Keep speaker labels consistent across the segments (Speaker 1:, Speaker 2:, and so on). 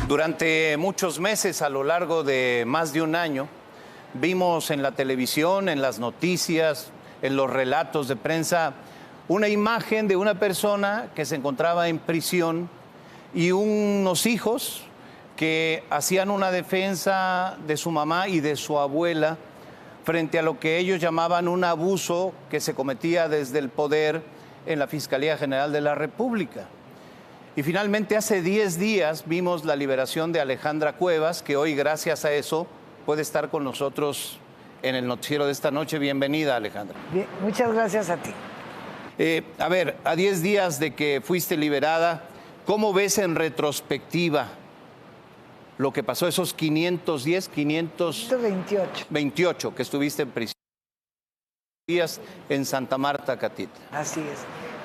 Speaker 1: Durante muchos meses, a lo largo de más de un año, vimos en la televisión, en las noticias, en los relatos de prensa, una imagen de una persona que se encontraba en prisión y unos hijos que hacían una defensa de su mamá y de su abuela frente a lo que ellos llamaban un abuso que se cometía desde el poder en la Fiscalía General de la República. Y finalmente hace 10 días vimos la liberación de Alejandra Cuevas, que hoy gracias a eso puede estar con nosotros en el noticiero de esta noche. Bienvenida, Alejandra.
Speaker 2: Bien, muchas gracias a ti.
Speaker 1: A ver, a 10 días de que fuiste liberada, ¿cómo ves en retrospectiva lo que pasó esos 528 que estuviste en prisión en Santa Marta, Catitla?
Speaker 2: Así es.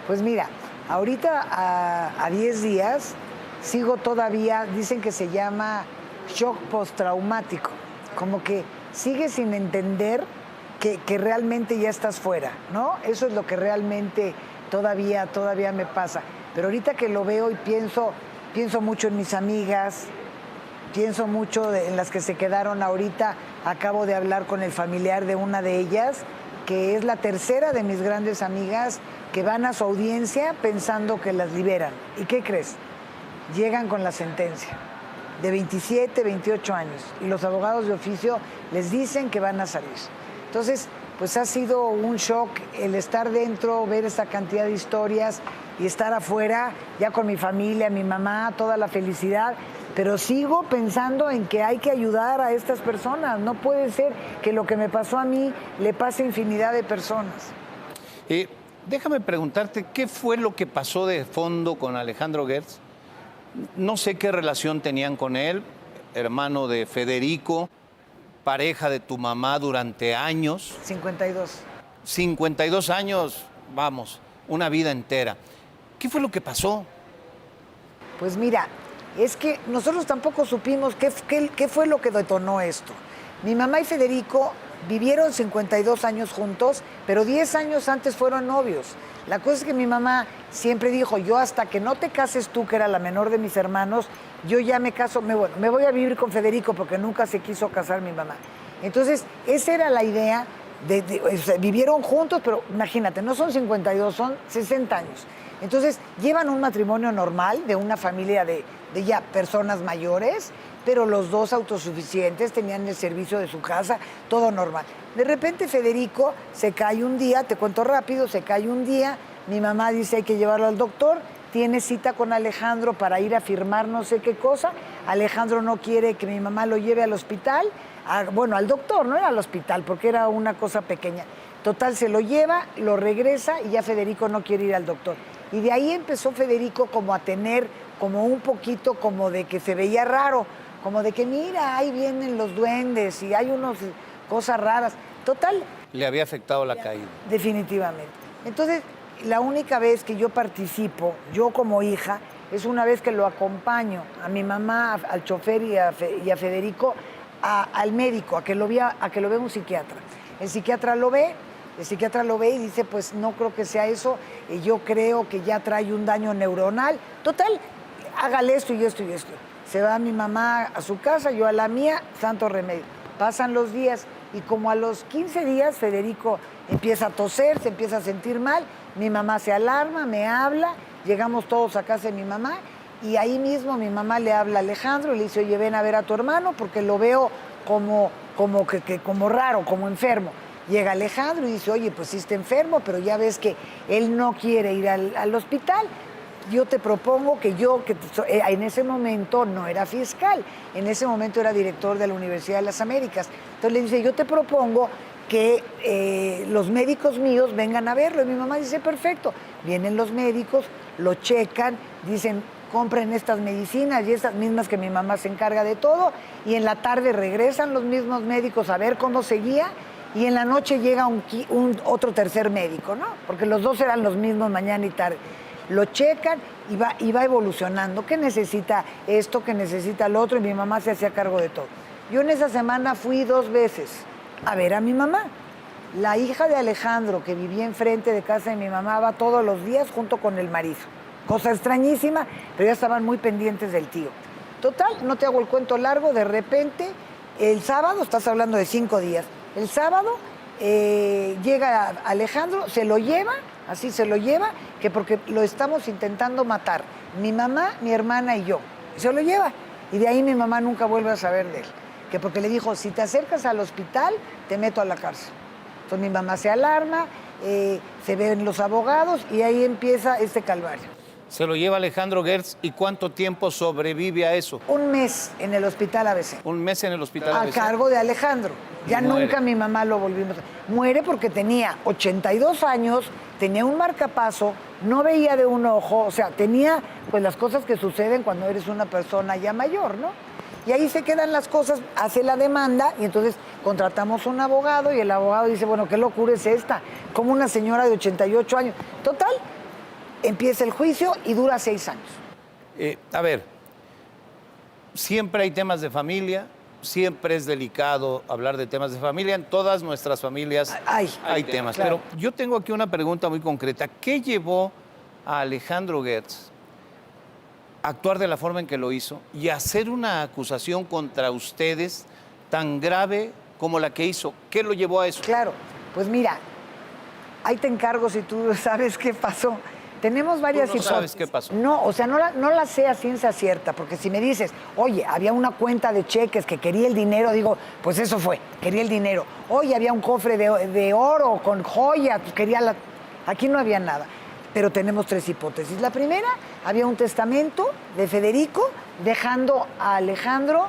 Speaker 2: Pues mira, ahorita a 10 días sigo todavía, dicen que se llama shock postraumático, como que sigues sin entender que realmente ya estás fuera, ¿no? Eso es lo que realmente todavía me pasa. Pero ahorita que lo veo y pienso mucho en mis amigas, pienso mucho en las que se quedaron ahorita. Acabo de hablar con el familiar de una de ellas, que es la tercera de mis grandes amigas, que van a su audiencia pensando que las liberan. ¿Y qué crees? Llegan con la sentencia de 27, 28 años y los abogados de oficio les dicen que van a salir. Entonces, pues ha sido un shock el estar dentro, ver esa cantidad de historias y estar afuera, ya con mi familia, mi mamá, toda la felicidad. Pero sigo pensando en que hay que ayudar a estas personas. No puede ser que lo que me pasó a mí le pase a infinidad de personas.
Speaker 1: Déjame preguntarte, ¿qué fue lo que pasó de fondo con Alejandro Gertz? No sé qué relación tenían con él, hermano de Federico, pareja de tu mamá durante años.
Speaker 2: 52.
Speaker 1: 52 años, vamos, una vida entera. ¿Qué fue lo que pasó?
Speaker 2: Pues mira, es que nosotros tampoco supimos qué fue lo que detonó esto. Mi mamá y Federico vivieron 52 años juntos, pero 10 años antes fueron novios. La cosa es que mi mamá siempre dijo, yo hasta que no te cases tú, que era la menor de mis hermanos, yo ya me caso, me voy a vivir con Federico, porque nunca se quiso casar mi mamá. Entonces, esa era la idea, o sea, vivieron juntos, pero imagínate, no son 52, son 60 años. Entonces, llevan un matrimonio normal de una familia de ya personas mayores, pero los dos autosuficientes, tenían el servicio de su casa, todo normal. De repente Federico se cae un día, te cuento rápido, se cae un día, mi mamá dice hay que llevarlo al doctor, tiene cita con Alejandro para ir a firmar no sé qué cosa, Alejandro no quiere que mi mamá lo lleve al hospital, bueno, al doctor, no era al hospital, porque era una cosa pequeña. Total, se lo lleva, lo regresa y ya Federico no quiere ir al doctor. Y de ahí empezó Federico como a tener como un poquito como de que se veía raro, como de que mira, ahí vienen los duendes y hay unas cosas raras. Total.
Speaker 1: Le había afectado la caída.
Speaker 2: Definitivamente. Entonces, la única vez que yo participo, yo como hija, es una vez que lo acompaño a mi mamá, al chofer y a Federico, al médico, a que lo vea un psiquiatra. El psiquiatra lo ve y dice, pues no creo que sea eso, yo creo que ya trae un daño neuronal. Total, hágale esto y esto y esto. Se va mi mamá a su casa, yo a la mía, santo remedio. Pasan los días y como a los 15 días Federico empieza a toser, se empieza a sentir mal, mi mamá se alarma, me habla, llegamos todos a casa de mi mamá y ahí mismo mi mamá le habla a Alejandro y le dice, oye, ven a ver a tu hermano porque lo veo como raro, como enfermo. Llega Alejandro y dice, oye, pues sí está enfermo, pero ya ves que él no quiere ir al hospital. Yo te propongo que en ese momento no era fiscal, en ese momento era director de la Universidad de las Américas. Entonces le dice, yo te propongo que los médicos míos vengan a verlo. Y mi mamá dice, perfecto. Vienen los médicos, lo checan, dicen, compren estas medicinas y estas mismas que mi mamá se encarga de todo. Y en la tarde regresan los mismos médicos a ver cómo seguía. Y en la noche llega otro tercer médico, ¿no? Porque los dos eran los mismos mañana y tarde. Lo checan y va evolucionando. ¿Qué necesita esto? ¿Qué necesita lo otro? Y mi mamá se hacía cargo de todo. Yo en esa semana fui 2 veces a ver a mi mamá. La hija de Alejandro, que vivía enfrente de casa de mi mamá, va todos los días junto con el marido. Cosa extrañísima, pero ya estaban muy pendientes del tío. Total, no te hago el cuento largo, de repente, el sábado, estás hablando de 5 días, el sábado llega Alejandro, se lo lleva, así se lo lleva, que porque lo estamos intentando matar, mi mamá, mi hermana y yo, se lo lleva. Y de ahí mi mamá nunca vuelve a saber de él, que porque le dijo, si te acercas al hospital, te meto a la cárcel. Entonces mi mamá se alarma, se ven los abogados y ahí empieza este calvario.
Speaker 1: Se lo lleva Alejandro Gertz, ¿y cuánto tiempo sobrevive a eso?
Speaker 2: Un mes en el hospital ABC.
Speaker 1: Un mes en el hospital
Speaker 2: A
Speaker 1: ABC.
Speaker 2: cargo de Alejandro. Ya
Speaker 1: Muere.
Speaker 2: nunca mi mamá lo volvimos a... Muere porque tenía 82 años, tenía un marcapaso, no veía de un ojo, o sea, tenía pues las cosas que suceden cuando eres una persona ya mayor, ¿no? Y ahí se quedan las cosas, hace la demanda y entonces contratamos un abogado y el abogado dice, bueno, ¿qué locura es esta? Como una señora de 88 años. Total, empieza el juicio y dura 6 años.
Speaker 1: A ver, siempre hay temas de familia, siempre es delicado hablar de temas de familia. En todas nuestras familias hay temas.
Speaker 2: claro.
Speaker 1: Pero yo tengo aquí una pregunta muy concreta. ¿Qué llevó a Alejandro Gertz a actuar de la forma en que lo hizo y a hacer una acusación contra ustedes tan grave como la que hizo? ¿Qué lo llevó a eso?
Speaker 2: Claro, pues mira, ahí te encargo si tú sabes qué pasó. Tenemos varias
Speaker 1: ¿Tú no
Speaker 2: hipótesis.
Speaker 1: sabes qué pasó?
Speaker 2: No, o sea, no la sé a ciencia cierta, porque si me dices, oye, había una cuenta de cheques que quería el dinero, digo, pues eso fue, quería el dinero. Oye, había un cofre de oro con joyas, pues quería la... Aquí no había nada, pero tenemos 3 hipótesis. La primera, había un testamento de Federico dejando a Alejandro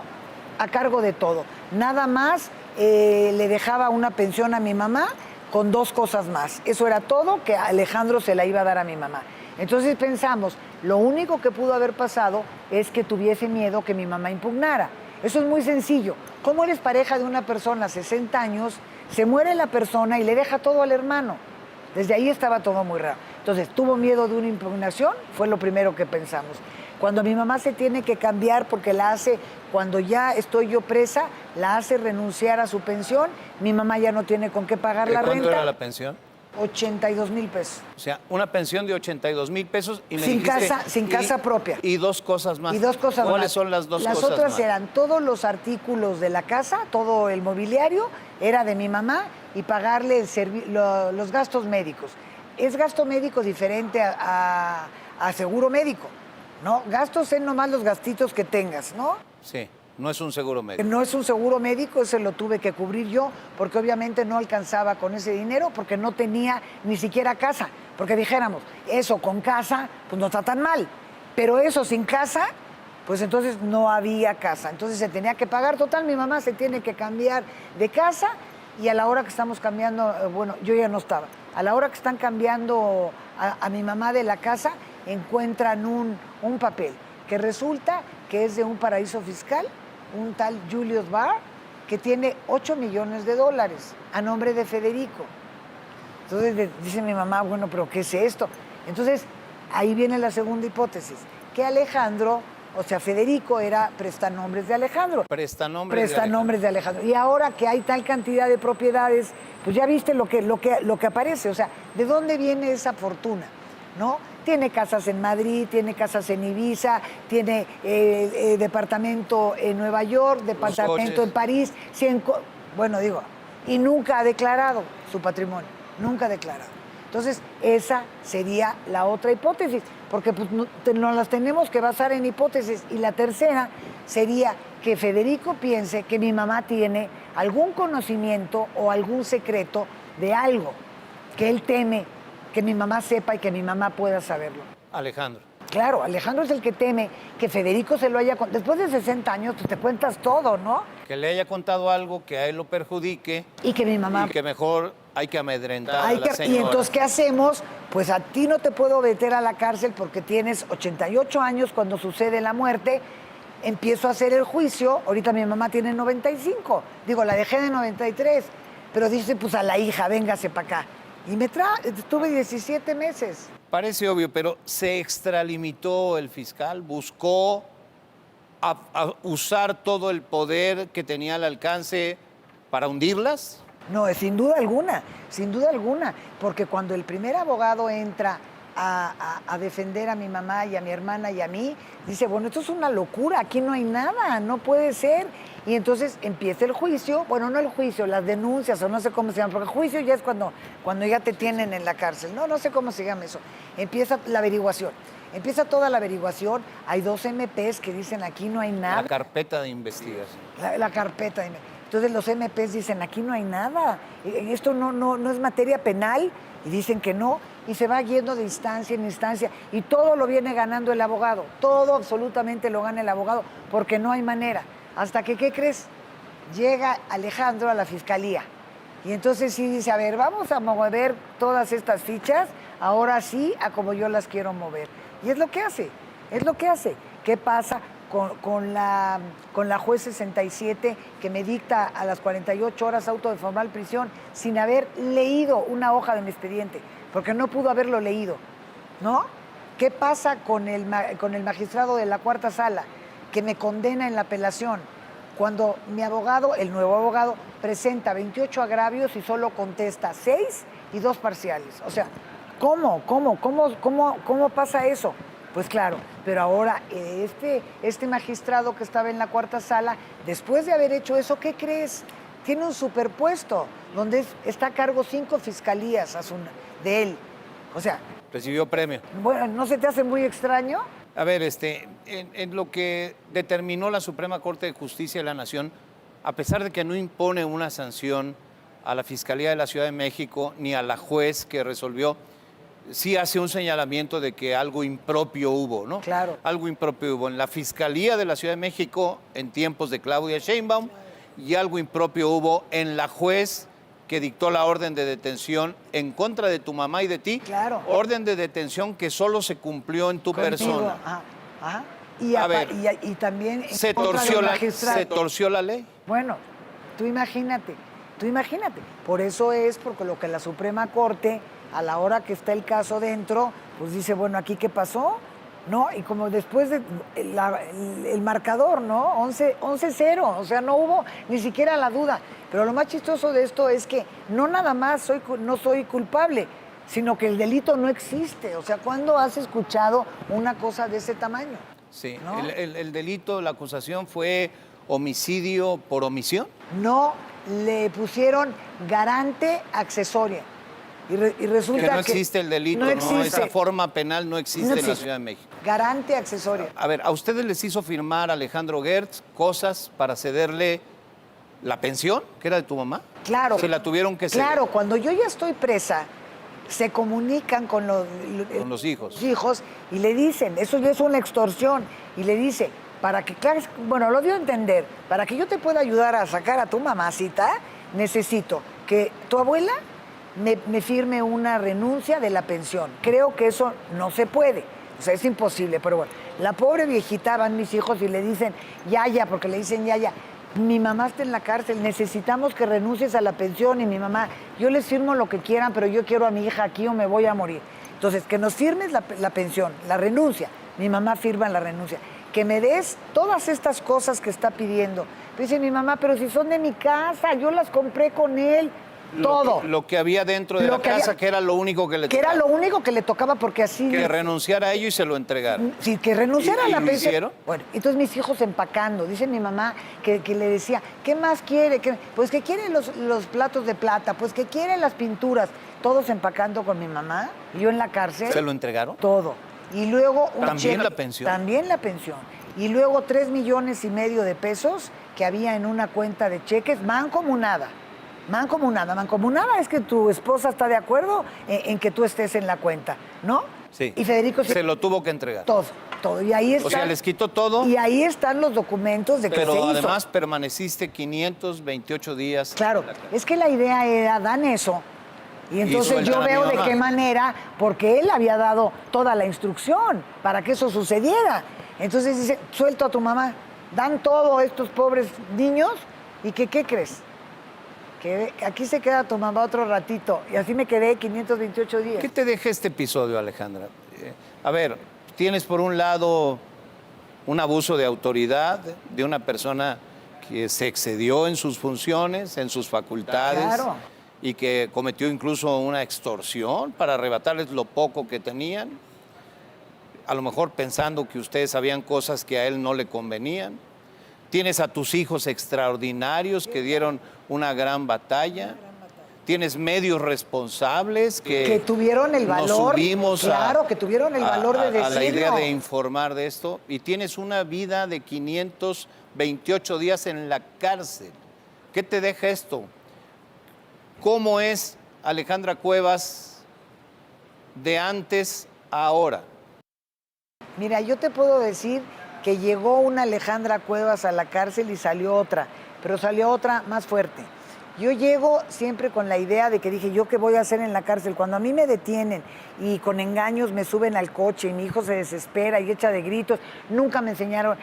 Speaker 2: a cargo de todo. Nada más le dejaba una pensión a mi mamá con 2 cosas más. Eso era todo, que Alejandro se la iba a dar a mi mamá. Entonces pensamos, lo único que pudo haber pasado es que tuviese miedo que mi mamá impugnara. Eso es muy sencillo. ¿Cómo eres pareja de una persona 60 años, se muere la persona y le deja todo al hermano? Desde ahí estaba todo muy raro. Entonces, tuvo miedo de una impugnación, fue lo primero que pensamos. Cuando mi mamá se tiene que cambiar porque la hace, cuando ya estoy yo presa, la hace renunciar a su pensión, mi mamá ya no tiene con qué pagar la renta.
Speaker 1: ¿Cuánto era la pensión?
Speaker 2: 82,000 pesos.
Speaker 1: O sea, una pensión de 82,000 pesos y me
Speaker 2: Sin
Speaker 1: dijiste...
Speaker 2: casa, sin casa propia.
Speaker 1: Y 2 cosas más.
Speaker 2: Y 2 cosas más.
Speaker 1: ¿Cuáles son las 2 cosas más?
Speaker 2: Las otras eran todos los artículos de la casa, todo el mobiliario, era de mi mamá y pagarle los gastos médicos. Es gasto médico diferente a seguro médico, ¿no? Gastos en nomás los gastitos que tengas, ¿no?
Speaker 1: Sí, no es un seguro médico.
Speaker 2: No es un seguro médico, ese lo tuve que cubrir yo, porque obviamente no alcanzaba con ese dinero, porque no tenía ni siquiera casa. Porque dijéramos, eso con casa, pues no está tan mal. Pero eso sin casa, pues entonces no había casa. Entonces se tenía que pagar. Total, mi mamá se tiene que cambiar de casa y a la hora que estamos cambiando, bueno, yo ya no estaba. A la hora que están cambiando a mi mamá de la casa, encuentran un papel que resulta que es de un paraíso fiscal, un tal Julius Baer, que tiene $8 millones a nombre de Federico. Entonces dice mi mamá, bueno, pero ¿qué es esto? Entonces, ahí viene la segunda hipótesis, que Alejandro, o sea, Federico era prestanombres de Alejandro. Prestanombres de Alejandro. Y ahora que hay tal cantidad de propiedades, pues ya viste lo que aparece. O sea, ¿de dónde viene esa fortuna? ¿No? Tiene casas en Madrid, tiene casas en Ibiza, tiene departamento en Nueva York, departamento en París, bueno, digo, y nunca ha declarado su patrimonio, nunca ha declarado. Entonces, esa sería la otra hipótesis, porque pues, nos las tenemos que basar en hipótesis. Y la tercera sería que Federico piense que mi mamá tiene algún conocimiento o algún secreto de algo que él teme que mi mamá sepa y que mi mamá pueda saberlo.
Speaker 1: Alejandro.
Speaker 2: Claro, Alejandro es el que teme que Federico se lo haya contado. Después de 60 años, pues te cuentas todo, ¿no?
Speaker 1: Que le haya contado algo que a él lo perjudique.
Speaker 2: Y que mi mamá...
Speaker 1: Y que mejor hay que amedrentar a la señora.
Speaker 2: Y entonces, ¿qué hacemos? Pues a ti no te puedo meter a la cárcel porque tienes 88 años cuando sucede la muerte. Empiezo a hacer el juicio. Ahorita mi mamá tiene 95. Digo, la dejé de 93. Pero dice, pues a la hija, véngase para acá. Y estuve 17 meses.
Speaker 1: Parece obvio, pero ¿se extralimitó el fiscal? ¿Buscó a usar todo el poder que tenía al alcance para hundirlas?
Speaker 2: No, sin duda alguna, porque cuando el primer abogado entra a defender a mi mamá y a mi hermana y a mí, dice, bueno, esto es una locura, aquí no hay nada, no puede ser. Y entonces empieza el juicio, bueno, no el juicio, las denuncias o no sé cómo se llama, porque el juicio ya es cuando ya te tienen en la cárcel, no sé cómo se llama eso. Empieza la averiguación, empieza toda la averiguación, hay 2 MPs que dicen aquí no hay nada.
Speaker 1: La carpeta de investigación.
Speaker 2: La carpeta de entonces los MPs dicen, aquí no hay nada, esto no es materia penal, y dicen que no, y se va yendo de instancia en instancia, y todo lo viene ganando el abogado, todo absolutamente lo gana el abogado, porque no hay manera. Hasta que, ¿qué crees? Llega Alejandro a la fiscalía, y entonces sí dice, a ver, vamos a mover todas estas fichas, ahora sí, a como yo las quiero mover. Y es lo que hace. ¿Qué pasa con la juez 67 que me dicta a las 48 horas auto de formal prisión sin haber leído una hoja de mi expediente? Porque no pudo haberlo leído, ¿no? ¿Qué pasa con el magistrado de la cuarta sala que me condena en la apelación? Cuando mi abogado, el nuevo abogado, presenta 28 agravios y solo contesta 6 y 2 parciales. O sea, ¿cómo pasa eso? Pues claro, pero ahora este magistrado que estaba en la cuarta sala, después de haber hecho eso, ¿qué crees? Tiene un superpuesto donde está a cargo 5 fiscalías de él. O sea...
Speaker 1: Recibió premio.
Speaker 2: Bueno, ¿no se te hace muy extraño?
Speaker 1: A ver, en lo que determinó la Suprema Corte de Justicia de la Nación, a pesar de que no impone una sanción a la Fiscalía de la Ciudad de México ni a la juez que resolvió, sí hace un señalamiento de que algo impropio hubo, ¿no?
Speaker 2: Claro.
Speaker 1: Algo impropio hubo en la Fiscalía de la Ciudad de México en tiempos de Claudia Sheinbaum y algo impropio hubo en la juez que dictó la orden de detención en contra de tu mamá y de ti.
Speaker 2: Claro.
Speaker 1: Orden de detención que solo se cumplió en tu persona.
Speaker 2: Ajá. Y también
Speaker 1: ¿Se torció la ley?
Speaker 2: Bueno, tú imagínate. Por eso es porque lo que la Suprema Corte, a la hora que está el caso dentro, pues dice, bueno, ¿aquí qué pasó? ¿No? Y como después de el marcador, ¿no? 11-0, o sea, no hubo ni siquiera la duda. Pero lo más chistoso de esto es que no nada más no soy culpable, sino que el delito no existe. O sea, ¿cuándo has escuchado una cosa de ese tamaño?
Speaker 1: Sí,
Speaker 2: ¿no?
Speaker 1: El delito, la acusación fue homicidio por omisión.
Speaker 2: No, le pusieron garante accesoria. Y resulta
Speaker 1: que no existe el delito,
Speaker 2: no existe.
Speaker 1: Esa forma penal no existe en la Ciudad de México.
Speaker 2: Garante accesoria.
Speaker 1: A ver, ¿a ustedes les hizo firmar Alejandro Gertz cosas para cederle la pensión, que era de tu mamá?
Speaker 2: Claro.
Speaker 1: Se la tuvieron que ceder.
Speaker 2: Claro, cuando yo ya estoy presa, se comunican con
Speaker 1: los hijos.
Speaker 2: Y le dicen, eso ya es una extorsión, y le dice, bueno, lo dio a entender, para que yo te pueda ayudar a sacar a tu mamacita, necesito que tu abuela me firme una renuncia de la pensión. Creo que eso no se puede, o sea, es imposible, pero bueno. La pobre viejita, van mis hijos y le dicen, Yaya, porque le dicen Yaya, mi mamá está en la cárcel, necesitamos que renuncies a la pensión, y mi mamá, yo les firmo lo que quieran, pero yo quiero a mi hija aquí o me voy a morir. Entonces, que nos firmes la pensión, la renuncia, mi mamá firma la renuncia, que me des todas estas cosas que está pidiendo. Dice mi mamá, pero si son de mi casa, yo las compré con él. Todo.
Speaker 1: Lo que había dentro de la casa, que era lo único que le tocaba.
Speaker 2: Que era lo único que le tocaba, porque así...
Speaker 1: Que renunciara a ello y se lo entregaron.
Speaker 2: Sí, que renunciara a la pensión.
Speaker 1: ¿Hicieron?
Speaker 2: Bueno, entonces mis hijos empacando. Dice mi mamá que le decía, ¿qué más quiere? Pues que quiere los platos de plata, pues que quiere las pinturas. Todos empacando con mi mamá. Y yo en la cárcel.
Speaker 1: ¿Se lo entregaron?
Speaker 2: Todo. Y luego...
Speaker 1: ¿También la pensión?
Speaker 2: También la pensión. Y luego 3,5 millones de pesos que había en una cuenta de cheques mancomunada. Mancomunada es que tu esposa está de acuerdo en que tú estés en la cuenta, ¿no?
Speaker 1: Sí.
Speaker 2: Y Federico
Speaker 1: se lo tuvo que entregar.
Speaker 2: Todo. Y ahí está.
Speaker 1: O sea, les quitó todo.
Speaker 2: Y ahí están los documentos de que se hizo.
Speaker 1: Pero además permaneciste 528 días.
Speaker 2: Claro, es que la idea era, dan eso. Y entonces yo veo de qué manera, porque él había dado toda la instrucción para que eso sucediera. Entonces dice, suelto a tu mamá, dan todo a estos pobres niños, y ¿qué crees? Que aquí se queda tu mamá otro ratito. Y así me quedé 528 días.
Speaker 1: ¿Qué te deja este episodio, Alejandra? A ver, tienes por un lado un abuso de autoridad de una persona que se excedió en sus funciones, en sus facultades.
Speaker 2: Claro.
Speaker 1: y que cometió incluso una extorsión para arrebatarles lo poco que tenían, a lo mejor pensando que ustedes sabían cosas que a él no le convenían. Tienes a tus hijos extraordinarios que dieron una gran batalla. Tienes medios responsables que
Speaker 2: tuvieron el valor,
Speaker 1: nos subimos
Speaker 2: claro, que tuvieron el valor de decirlo.
Speaker 1: A la idea de informar de esto. Y tienes una vida de 528 días en la cárcel. ¿Qué te deja esto? ¿Cómo es Alejandra Cuevas de antes a ahora?
Speaker 2: Mira, yo te puedo decir que llegó una Alejandra Cuevas a la cárcel y salió otra, pero salió otra más fuerte. Yo llego siempre con la idea de que dije, ¿yo qué voy a hacer en la cárcel? Cuando a mí me detienen y con engaños me suben al coche y mi hijo se desespera y echa de gritos, nunca me enseñaron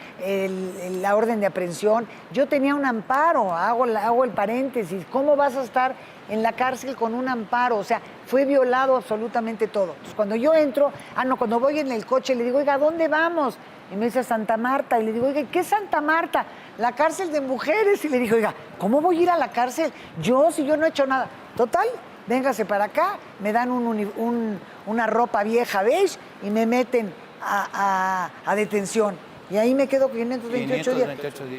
Speaker 2: la orden de aprehensión. Yo tenía un amparo, hago el paréntesis. ¿Cómo vas a estar en la cárcel con un amparo? O sea, fue violado absolutamente todo. Entonces, cuando yo entro, cuando voy en el coche le digo, oiga, ¿a dónde vamos? Y me dice Santa Marta. Y le digo, oiga, ¿qué es Santa Marta? La cárcel de mujeres. Y le dije, oiga, ¿cómo voy a ir a la cárcel? Si yo no he hecho nada. Total, véngase para acá, me dan una ropa vieja beige y me meten a detención. Y ahí me quedo 528 días.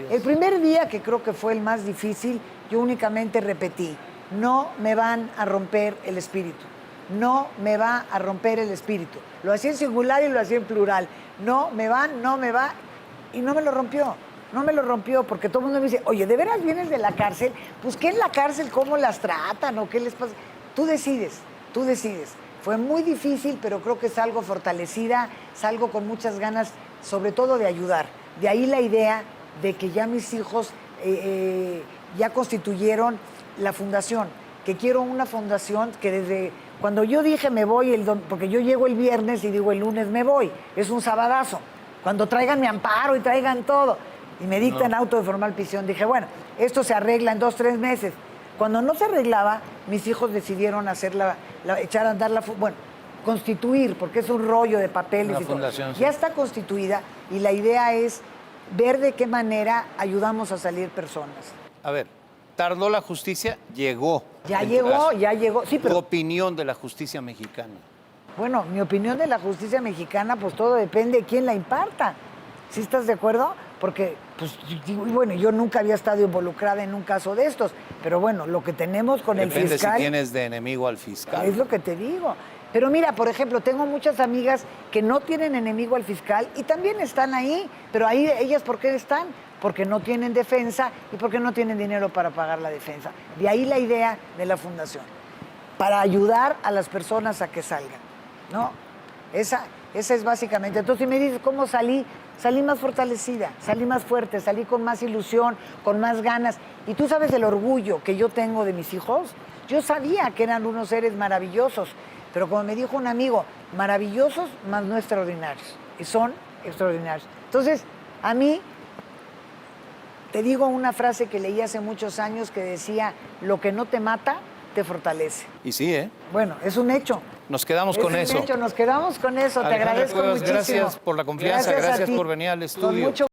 Speaker 2: El primer día, que creo que fue el más difícil, yo únicamente repetí, no me van a romper el espíritu. No me va a romper el espíritu. Lo hacía en singular y lo hacía en plural. No me va. Y no me lo rompió. No me lo rompió porque todo el mundo me dice, oye, ¿de veras vienes de la cárcel? Pues, ¿qué en la cárcel? ¿Cómo las tratan? ¿O qué les pasa? Tú decides. Fue muy difícil, pero creo que salgo fortalecida, salgo con muchas ganas, sobre todo de ayudar. De ahí la idea de que ya mis hijos ya constituyeron la fundación, que quiero una fundación que desde cuando yo dije me voy, porque yo llego el viernes y digo el lunes me voy, es un sabadazo, cuando traigan mi amparo y traigan todo, y me dictan auto de formal prisión, dije, bueno, esto se arregla en 2, 3 meses. Cuando no se arreglaba, mis hijos decidieron echar a andar constituir, porque es un rollo de papeles y todo. Sí. Ya está constituida y la idea es ver de qué manera ayudamos a salir personas.
Speaker 1: A ver, tardó la justicia, llegó.
Speaker 2: Ya llegó. Sí, pero
Speaker 1: ¿Tu opinión de la justicia mexicana?
Speaker 2: Bueno, mi opinión de la justicia mexicana, pues todo depende de quién la imparta. ¿Sí estás de acuerdo? Porque, pues, bueno, yo nunca había estado involucrada en un caso de estos, pero bueno, lo que tenemos con el fiscal...
Speaker 1: Depende si tienes de enemigo al fiscal.
Speaker 2: Es lo que te digo. Pero mira, por ejemplo, tengo muchas amigas que no tienen enemigo al fiscal y también están ahí, pero ahí ellas, ¿por qué están? Porque no tienen defensa y porque no tienen dinero para pagar la defensa. De ahí la idea de la fundación, para ayudar a las personas a que salgan, ¿no? Esa es básicamente. Entonces, si me dices, ¿cómo salí? Salí más fortalecida, salí más fuerte, salí con más ilusión, con más ganas. Y tú sabes el orgullo que yo tengo de mis hijos. Yo sabía que eran unos seres maravillosos, pero como me dijo un amigo, maravillosos más no extraordinarios. Y son extraordinarios. Entonces, a mí, te digo una frase que leí hace muchos años que decía, lo que no te mata, te fortalece.
Speaker 1: Y sí, ¿eh?
Speaker 2: Bueno, es un hecho.
Speaker 1: Nos quedamos con eso.
Speaker 2: Nos quedamos con eso. Te agradezco muchísimo.
Speaker 1: Gracias por la confianza, gracias por venir al estudio.